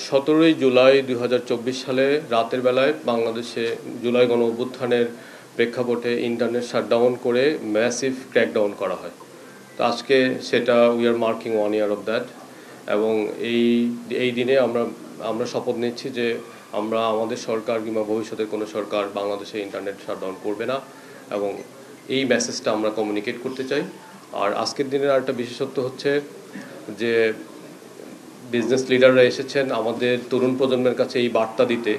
17 জুলাই 2024 সালে রাতের বেলায় বাংলাদেশে জুলাই গণ অভ্যুত্থানের প্রেক্ষাপটে ইন্টারনেট শাটডাউন করে ম্যাসিভ ক্র্যাকডাউন করা হয়। তো আজকে সেটা we are marking 1 year of that. এবং এই দিনে আমরা শপথ নিচ্ছি যে আমরা আমাদের সরকার কিংবা ভবিষ্যতের কোনো সরকার বাংলাদেশে ইন্টারনেট শাটডাউন করবে না, এবং এই মেসেজটা আমরা কমিউনিকেট করতে চাই। আর আজকের দিনের আরেকটা বিশেষত্ব হচ্ছে যে বিজনেস লিডাররা এসেছেন আমাদের তরুণ প্রজন্মের কাছে এই বার্তা দিতে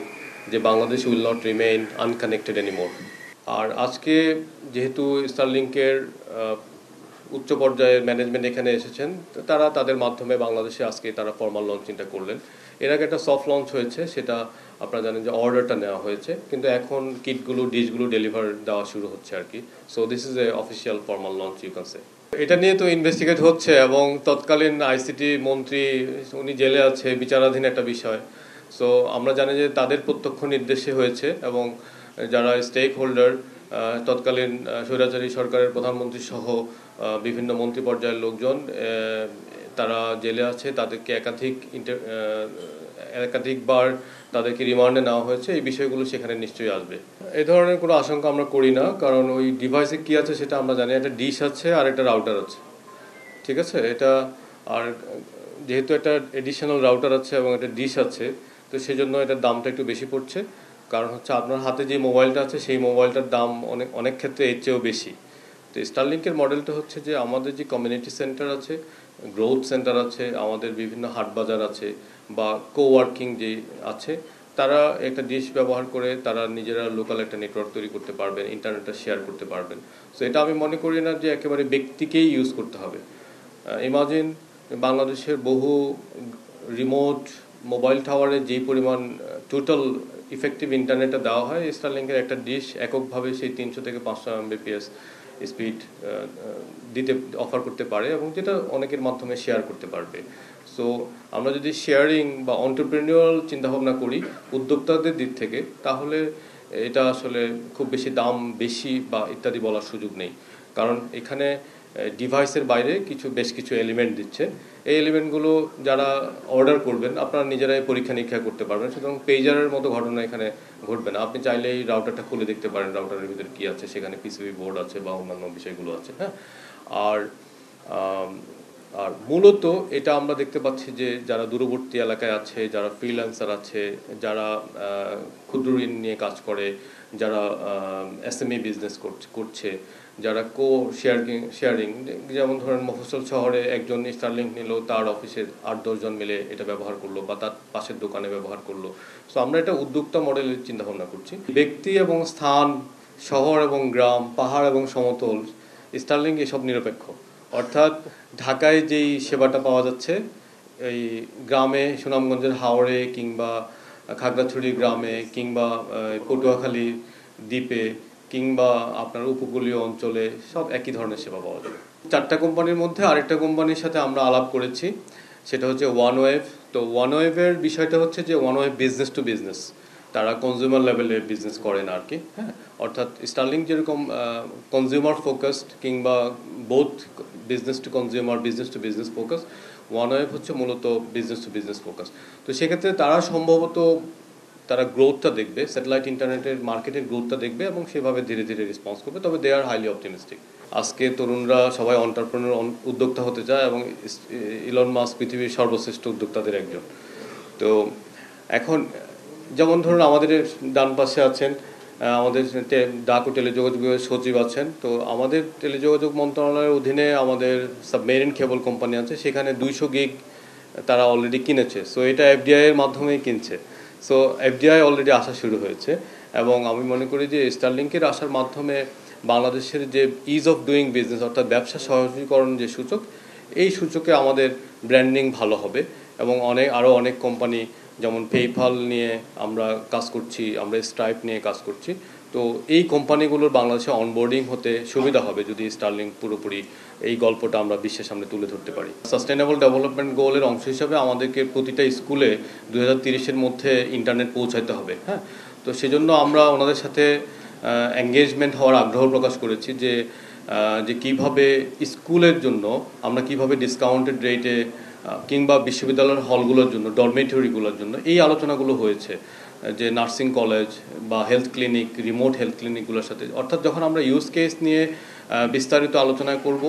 যে Bangladesh will not remain unconnected anymore. আর আজকে যেহেতু স্টারলিংকের উচ্চ পর্যায়ের ম্যানেজমেন্ট এখানে এসেছেন, তারা তাদের মাধ্যমে বাংলাদেশে আজকে তারা ফর্মাল লঞ্চিংটা করলেন। এর আগে একটা সফট লঞ্চ হয়েছে, সেটা আপনারা জানেন যে অর্ডারটা নেওয়া হয়েছে, কিন্তু এখন কিটগুলো ডিশগুলো ডেলিভার দেওয়া শুরু হচ্ছে আর কি। So this is a official formal launch you can say. এটা নিয়ে তো ইনভেস্টিগেট হচ্ছে, এবং তৎকালীন আইসিটি মন্ত্রী উনি জেলে আছে, বিচারাধীন একটা বিষয়। সো আমরা জানি যে তাদের প্রত্যক্ষ নির্দেশে হয়েছে, এবং যারা স্টেক হোল্ডার তৎকালীন স্বৈরাচারী সরকারের প্রধানমন্ত্রী সহ বিভিন্ন মন্ত্রী পর্যায়ের লোকজন তারা জেলে আছে, তাদেরকে একাধিকবার তাদেরকে রিমান্ডে নেওয়া হয়েছে। এই বিষয়গুলো সেখানে নিশ্চয়ই আসবে। এই ধরনের কোনো আশঙ্কা আমরা করি না, কারণ ওই ডিভাইসে কী আছে সেটা আমরা জানি। একটা ডিশ আছে আর একটা রাউটার আছে, ঠিক আছে। এটা আর যেহেতু একটা এডিশনাল রাউটার আছে এবং একটা ডিশ আছে, তো সেই জন্য এটার দামটা একটু বেশি পড়ছে। কারণ হচ্ছে আপনার হাতে যে মোবাইলটা আছে সেই মোবাইলটার দাম অনেক ক্ষেত্রে এর চেয়েও বেশি। তো স্টারলিংকের মডেলটা হচ্ছে যে আমাদের যে কমিউনিটি সেন্টার আছে, গ্রোথ সেন্টার আছে, আমাদের বিভিন্ন হাট বাজার আছে বা কোওয়ার্কিং যে আছে, তারা একটা ডিশ ব্যবহার করে তারা নিজেরা লোকাল একটা নেটওয়ার্ক তৈরি করতে পারবেন, ইন্টারনেটটা শেয়ার করতে পারবেন। সো এটা আমি মনে করি না যে একেবারে ব্যক্তিকেই ইউজ করতে হবে। ইমাজিন বাংলাদেশের বহু রিমোট মোবাইল টাওয়ারে যেই পরিমাণ টোটাল ইফেক্টিভ ইন্টারনেটটা দেওয়া হয়, স্টারলিংকের একটা ডিশ এককভাবে সেই 300 থেকে 500 Mbps স্পিড দিতে অফার করতে পারে, এবং যেটা অনেকের মাধ্যমে শেয়ার করতে পারবে। সো আমরা যদি শেয়ারিং বা অন্টারপ্রেনিউরাল চিন্তাভাবনা করি উদ্যোক্তাদের দিক থেকে, তাহলে এটা আসলে খুব বেশি দাম বেশি বা ইত্যাদি বলার সুযোগ নেই। কারণ এখানে ডিভাইসের বাইরে বেশ কিছু এলিমেন্ট দিচ্ছে। এই এলিমেন্টগুলো যারা অর্ডার করবেন আপনারা নিজেরাই পরীক্ষা নিরীক্ষা করতে পারবেন, সুতরাং পেজারের মতো ঘটনা এখানে ঘটবে না। আপনি চাইলে এই রাউটারটা খুলে দেখতে পারেন, রাউটারের ভিতরে কী আছে, সেখানে পিসিবি বোর্ড আছে বা অন্যান্য বিষয়গুলো আছে। হ্যাঁ, আর আর মূলত এটা আমরা দেখতে পাচ্ছি যে যারা দূরবর্তী এলাকায় আছে, যারা ফ্রিল্যান্সার আছে, যারা ক্ষুদ্র ঋণ নিয়ে কাজ করে, যারা এসএমই বিজনেস করছে, যারা শেয়ারিং, যেমন ধরেন মফস্বল শহরে একজন স্টারলিংক নিল, তার অফিসের 8-10 জন মিলে এটা ব্যবহার করলো বা তার পাশের দোকানে ব্যবহার করলো। সো আমরা এটা উদ্যোক্তা মডেলের চিন্তাভাবনা করছি। ব্যক্তি এবং স্থান, শহর এবং গ্রাম, পাহাড় এবং সমতল, স্টারলিংক এসব নিরপেক্ষ। অর্থাৎ ঢাকায় যেই সেবাটা পাওয়া যাচ্ছে এই গ্রামে, সুনামগঞ্জের হাওড়ে কিংবা খাগড়াছড়ি গ্রামে কিংবা পটুয়াখালী দ্বীপে কিংবা আপনার উপকূলীয় অঞ্চলে সব একই ধরনের সেবা পাওয়া যাবে। 4টা কোম্পানির মধ্যে আরেকটা কোম্পানির সাথে আমরা আলাপ করেছি, সেটা হচ্ছে ওয়ানওয়েভ। তো ওয়ানওয়েভের বিষয়টা হচ্ছে যে ওয়ানওয়েভ বিজনেস টু বিজনেস, তারা কনজিউমার লেভেলে বিজনেস করেন আর কি। হ্যাঁ, অর্থাৎ স্টারলিংক যেরকম কনজিউমার ফোকাসড কিংবা both business to consumer, business to business focus, OneWave হচ্ছে মূলত বিজনেস টু বিজনেস ফোকাস। তো সেক্ষেত্রে তারা সম্ভবত তারা গ্রোথটা দেখবে, স্যাটেলাইট ইন্টারনেটের মার্কেটের গ্রোথটা দেখবে এবং সেভাবে ধীরে ধীরে রেসপন্স করবে। তবে দে আর হাইলি অপটিমিস্টিক। আজকে তরুণরা সবাই এন্টারপ্রেনিউর উদ্যোক্তা হতে চায়, এবং ইলন মাস্ক পৃথিবীর সর্বশ্রেষ্ঠ উদ্যোক্তাদের একজন। তো এখন যেমন ধরুন আমাদের ডান পাশে আছেন আমাদের ডাক ও টেলিযোগাযোগ সচিব আছেন। তো আমাদের টেলিযোগাযোগ মন্ত্রণালয়ের অধীনে আমাদের সাবমেরিন কেবল কোম্পানি আছে, সেখানে 200 গিগ তারা অলরেডি কিনেছে। সো এটা এফডিআই এর মাধ্যমেই কিনছে। সো এফডিআই অলরেডি আসা শুরু হয়েছে, এবং আমি মনে করি যে স্টারলিংকের আসার মাধ্যমে বাংলাদেশের যে ইজ অফ ডুইং বিজনেস অর্থাৎ ব্যবসা সহজীকরণ যে সূচক, এই সূচকে আমাদের ব্র্যান্ডিং ভালো হবে, এবং আরও অনেক কোম্পানি যেমন পেপ্যাল নিয়ে আমরা কাজ করছি, আমরা স্ট্রাইপ নিয়ে কাজ করছি। তো এই কোম্পানিগুলোর বাংলাদেশে অনবোর্ডিং হতে সুবিধা হবে যদি স্টারলিংক পুরোপুরি এই গল্পটা আমরা বিশ্বের সামনে তুলে ধরতে পারি। সাস্টেনেবল ডেভেলপমেন্ট গোলের অংশ হিসাবে আমাদেরকে প্রতিটা স্কুলে 2030-এর মধ্যে ইন্টারনেট পৌঁছাতে হবে। হ্যাঁ, তো সেজন্য আমরা ওনাদের সাথে এঙ্গেজমেন্ট হওয়ার আগ্রহ প্রকাশ করেছি যে কিভাবে স্কুলের জন্য আমরা কিভাবে ডিসকাউন্টেড রেটে কিংবা বিশ্ববিদ্যালয়ের হলগুলোর জন্য, ডরমেটরিগুলোর জন্য এই আলোচনাগুলো হয়েছে, যে নার্সিং কলেজ বা হেলথ ক্লিনিক, রিমোট হেলথ ক্লিনিকগুলোর সাথে। অর্থাৎ যখন আমরা ইউজ কেস নিয়ে বিস্তারিত আলোচনা করব,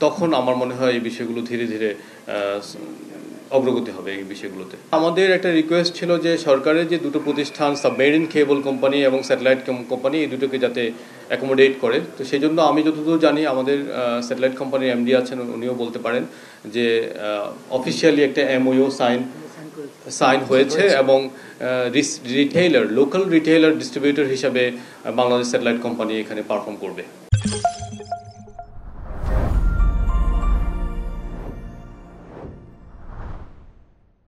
তখন আমার মনে হয় এই বিষয়গুলো ধীরে ধীরে অগ্রগতি হবে এই বিষয়গুলোতে। আমাদের একটা রিকোয়েস্ট ছিল যে সরকারের যে দুটো প্রতিষ্ঠান, সাবমেরিন কেবল কোম্পানি এবং স্যাটেলাইট কোম্পানি, এই দুটোকে যাতে অ্যাকোমোডেট করে। তো সেই জন্য আমি যতদূর জানি আমাদের স্যাটেলাইট কোম্পানির এমডি আছেন, উনিও বলতে পারেন যে অফিসিয়ালি একটা এমওইউ সাইন হয়েছে এবং রিটেইলার, লোকাল রিটেইলার ডিস্ট্রিবিউটর হিসাবে বাংলাদেশ স্যাটেলাইট কোম্পানি এখানে পারফর্ম করবে।